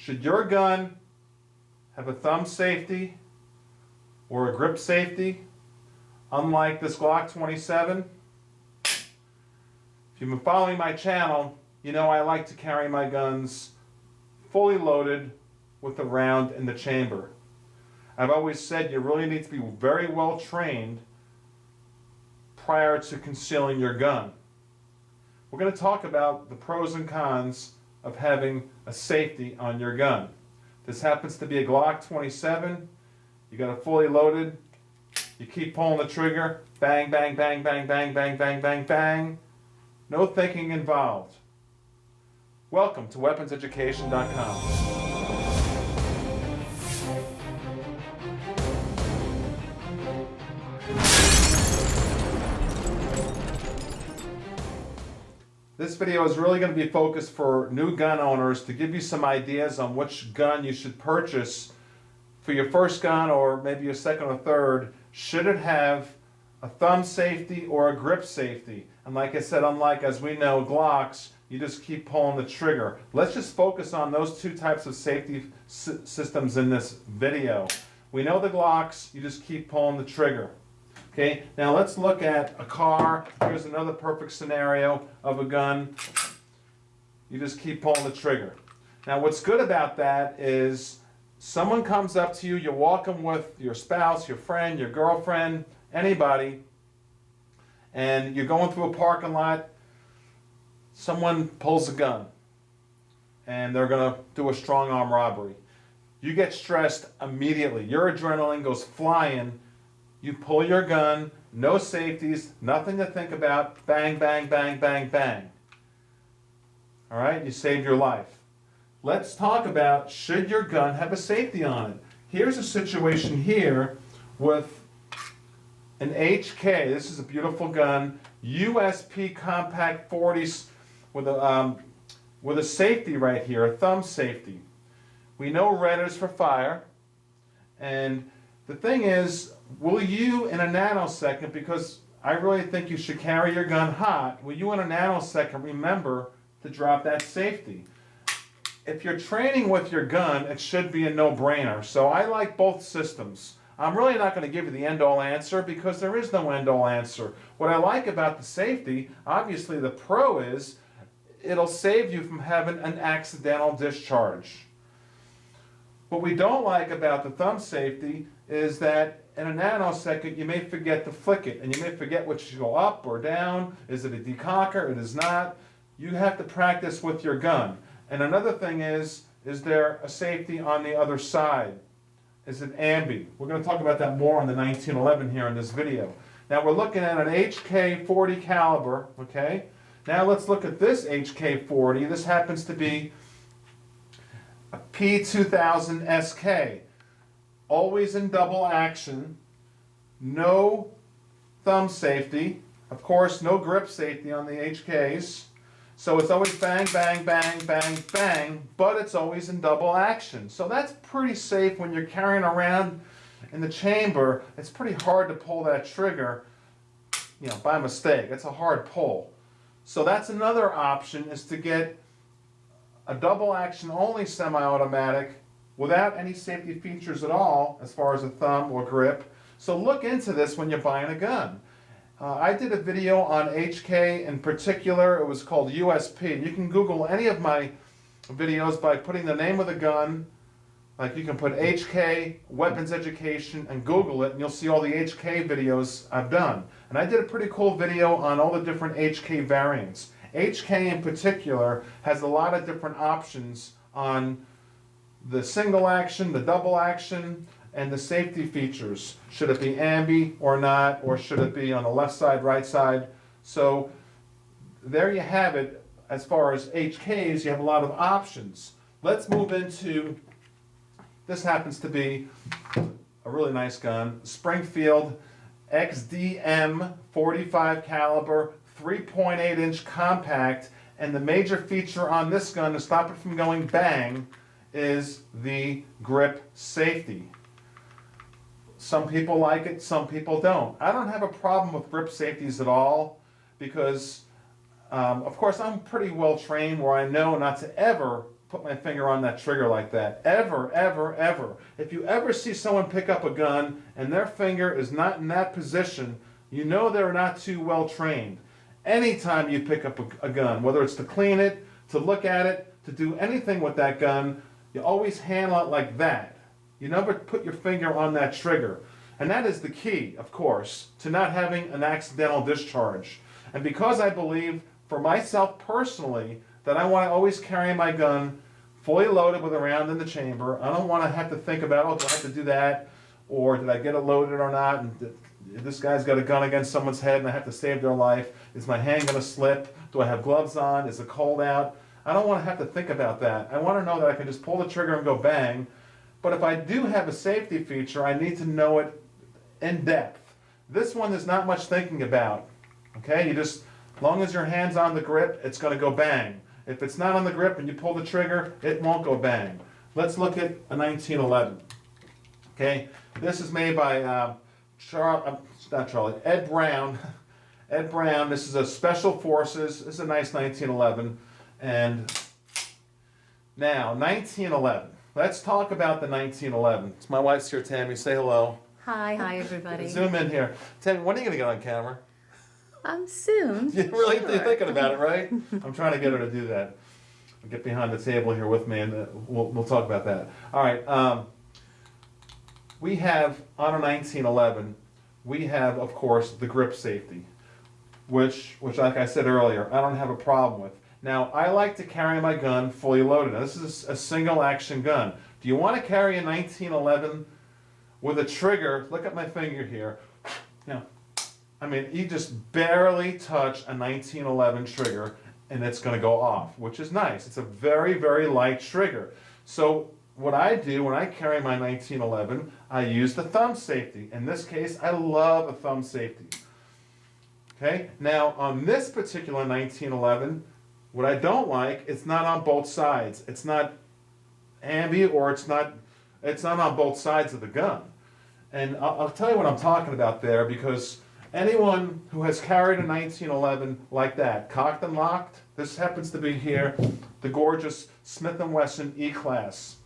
Should your gun have a thumb safety or a grip safety, unlike this Glock 27? If you've been following my channel, you know I like to carry my guns fully loaded with the round in the chamber. I've always said you really need to be very well trained prior to concealing your gun. We're going to talk about the pros and cons of having a safety on your gun. This happens to be a Glock 27. You got it fully loaded. You keep pulling the trigger. Bang, bang, bang, bang, bang, bang, bang, bang, bang. No thinking involved. Welcome to weaponseducation.com. This video is really going to be focused for new gun owners to give you some ideas on which gun you should purchase for your first gun or maybe your second or third. Should it have a thumb safety or a grip safety? And like I said, unlike, as we know, Glocks, you just keep pulling the trigger. Let's just focus on those two types of safety systems in this video. We know the Glocks, you just keep pulling the trigger. Okay, now let's look at a car. Here's another perfect scenario of a gun. You just keep pulling the trigger. Now what's good about that is someone comes up to you, you're walking with your spouse, your friend, your girlfriend, anybody, and you're going through a parking lot. Someone pulls a gun and they're going to do a strong arm robbery. You get stressed immediately. Your adrenaline goes flying. You pull your gun, no safeties, nothing to think about, bang, bang, bang, bang, bang. All right, you saved your life. Let's talk about, should your gun have a safety on it? Here's a situation here with an HK. This is a beautiful gun, USP Compact 40s with a safety right here, a thumb safety. We know red is for fire, and the thing is, will you in a nanosecond, because I really think you should carry your gun hot, will you in a nanosecond remember to drop that safety? If you're training with your gun, it should be a no-brainer. So I like both systems. I'm really not going to give you the end-all answer because there is no end-all answer. What I like about the safety, obviously the pro is, it'll save you from having an accidental discharge. What we don't like about the thumb safety is that in a nanosecond you may forget to flick it, and you may forget which should go up or down. Is it a decocker? It is not. You have to practice with your gun. And another thing is there a safety on the other side? Is it ambi? We're going to talk about that more on the 1911 here in this video. Now we're looking at an HK 40 caliber, okay? Now let's look at this HK 40. This happens to be a P2000 SK. Always in double action, no thumb safety, of course no grip safety on the HKs, so it's always bang, bang, bang, bang, bang, but it's always in double action. So that's pretty safe when you're carrying around in the chamber. It's pretty hard to pull that trigger, you know, by mistake. It's a hard pull. So that's another option, is to get a double action only semi-automatic without any safety features at all as far as a thumb or grip. So look into this when you're buying a gun. I did a video on HK in particular. It was called USP. You can Google any of my videos by putting the name of the gun. Like you can put HK, weapons education, and Google it, and you'll see all the HK videos I've done. And I did a pretty cool video on all the different HK variants. HK in particular has a lot of different options on the single action, the double action, and the safety features. Should it be ambi or not, or should it be on the left side, right side? So there you have it. As far as HKs, you have a lot of options. Let's move into, this happens to be a really nice gun, Springfield XDM 45 caliber, 3.8 inch compact, and the major feature on this gun to stop it from going bang is the grip safety. Some people like it, some people don't. I don't have a problem with grip safeties at all because, of course, I'm pretty well trained where I know not to ever put my finger on that trigger like that. Ever, ever, ever. If you ever see someone pick up a gun and their finger is not in that position, you know they're not too well trained. Anytime you pick up a gun, whether it's to clean it, to look at it, to do anything with that gun, you always handle it like that. You never put your finger on that trigger. And that is the key, of course, to not having an accidental discharge. And because I believe, for myself personally, that I want to always carry my gun fully loaded with a round in the chamber. I don't want to have to think about, oh, do I have to do that? Or did I get it loaded or not? And this guy's got a gun against someone's head and I have to save their life. Is my hand going to slip? Do I have gloves on? Is it cold out? I don't want to have to think about that. I want to know that I can just pull the trigger and go bang. But if I do have a safety feature, I need to know it in depth. This one there's not much thinking about. Okay, you just, as long as your hand's on the grip, it's going to go bang. If it's not on the grip and you pull the trigger, it won't go bang. Let's look at a 1911. Okay, this is made by Ed Brown. Ed Brown, this is a Special Forces. This is a nice 1911. And now, 1911. Let's talk about the 1911. It's my wife's here, Tammy. Say hello. Hi everybody. Zoom in here. Tammy, when are you going to get on camera? Soon. You're really Sure. You're thinking about it, right? I'm trying to get her to do that. Get behind the table here with me, and we'll talk about that. All right. We have, on a 1911, we have, of course, the grip safety, which, like I said earlier, I don't have a problem with. Now, I like to carry my gun fully loaded. Now, this is a single action gun. Do you want to carry a 1911 with a trigger? Look at my finger here. Now, I mean, you just barely touch a 1911 trigger and it's going to go off, which is nice. It's a very, very light trigger. So what I do when I carry my 1911, I use the thumb safety. In this case, I love a thumb safety. Okay, now on this particular 1911, what I don't like, it's not on both sides. It's not ambi, or it's not on both sides of the gun. And I'll tell you what I'm talking about there, because anyone who has carried a 1911 like that, cocked and locked, this happens to be here, the gorgeous Smith & Wesson E-Class,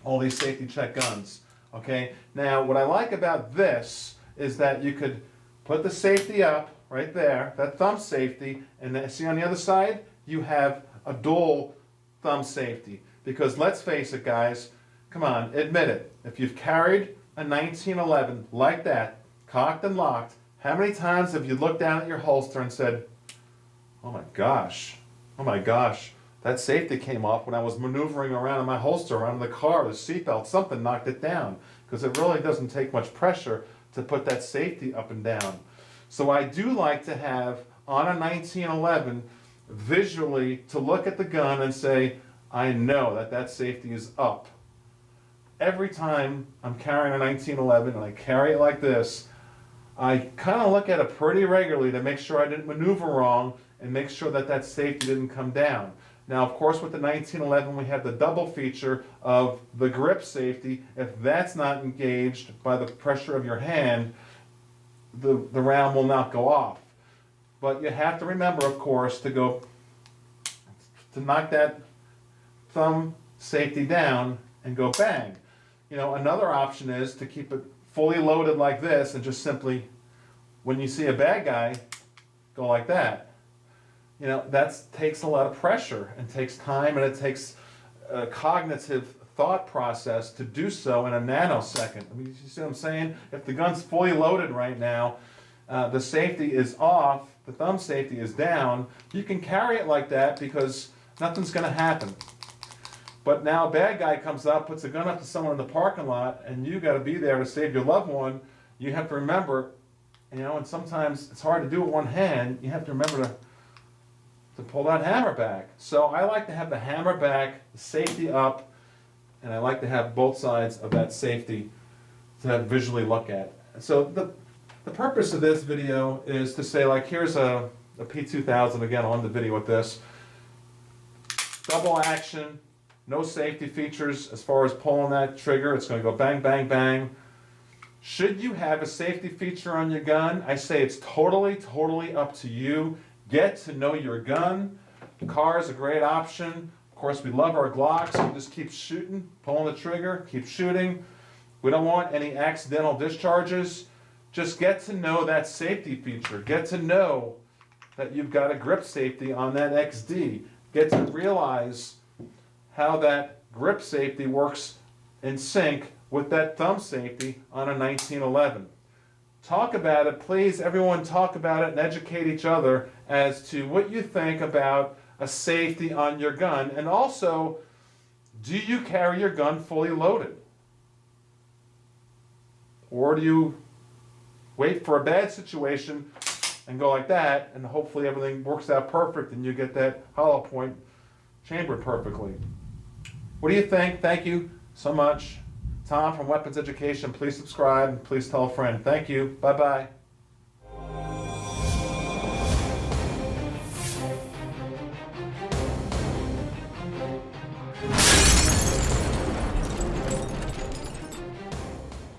all these safety check guns. Okay, now what I like about this is that you could put the safety up right there, that thumb safety, and then see on the other side, you have a dual thumb safety. Because let's face it, guys, come on, admit it. If you've carried a 1911 like that, cocked and locked, how many times have you looked down at your holster and said, oh my gosh, that safety came off when I was maneuvering around in my holster, around in the car, the seatbelt, something knocked it down. Because it really doesn't take much pressure to put that safety up and down. So I do like to have, on a 1911, visually to look at the gun and say, I know that safety is up. Every time I'm carrying a 1911 and I carry it like this, I kind of look at it pretty regularly to make sure I didn't maneuver wrong and make sure that safety didn't come down. Now, of course, with the 1911, we have the double feature of the grip safety. If that's not engaged by the pressure of your hand, the round will not go off. But you have to remember, of course, to knock that thumb safety down and go bang. You know, another option is to keep it fully loaded like this and just simply, when you see a bad guy, go like that. You know, that takes a lot of pressure and takes time, and it takes a cognitive thought process to do so in a nanosecond. I mean, you see what I'm saying? If the gun's fully loaded right now, the safety is off, the thumb safety is down, you can carry it like that because nothing's going to happen. But now a bad guy comes up, puts a gun up to someone in the parking lot, and you got to be there to save your loved one. You have to remember, you know, and sometimes it's hard to do with one hand, you have to remember to pull that hammer back. So I like to have the hammer back, the safety up, and I like to have both sides of that safety to visually look at. So the purpose of this video is to say, like, here's a P2000, again, on the video with this. Double action, no safety features as far as pulling that trigger. It's going to go bang, bang, bang. Should you have a safety feature on your gun? I say it's totally, totally up to you. Get to know your gun. The car is a great option. Of course, we love our Glocks. We just keep shooting, pulling the trigger, keep shooting. We don't want any accidental discharges. Just get to know that safety feature. Get to know that you've got a grip safety on that XD. Get to realize how that grip safety works in sync with that thumb safety on a 1911. Talk about it, please. Everyone talk about it and educate each other as to what you think about a safety on your gun. And also, do you carry your gun fully loaded? Or do you wait for a bad situation and go like that, and hopefully everything works out perfect and you get that hollow point chambered perfectly? What do you think? Thank you so much. Tom from Weapons Education. Please subscribe and please tell a friend. Thank you. Bye-bye.